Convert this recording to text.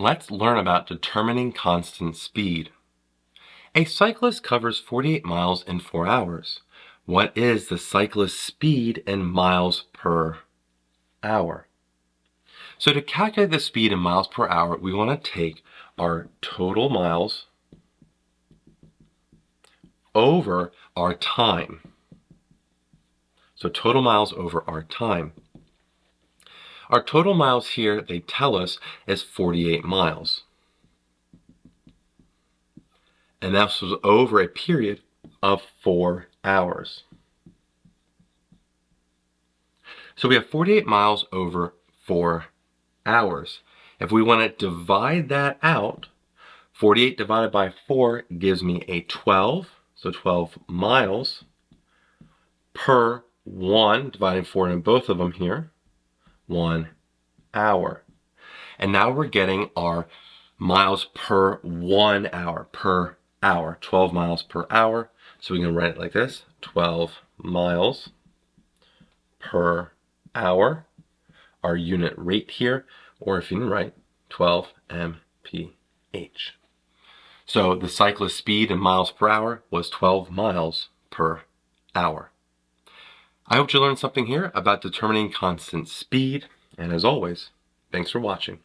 Let's learn about determining constant speed. A cyclist covers 48 miles in 4 hours. What is the cyclist's speed in miles per hour? So to calculate the speed in miles per hour, we want to take our total miles over our time. So total miles over our time. Our total miles here, they tell us, is 48 miles. And that was over a period of 4 hours. So we have 48 miles over 4 hours. If we want to divide that out, 48 divided by 4 gives me a 12. So 12 miles per 1, dividing 4 in both of them here, 1 hour. And now we're getting our miles per 1 hour, 12 miles per hour. So we can write it like this, 12 miles per hour, our unit rate here, or if you didn't write, 12 mph. So the cyclist speed in miles per hour was 12 miles per hour. I hope you learned something here about determining constant speed, and as always, thanks for watching.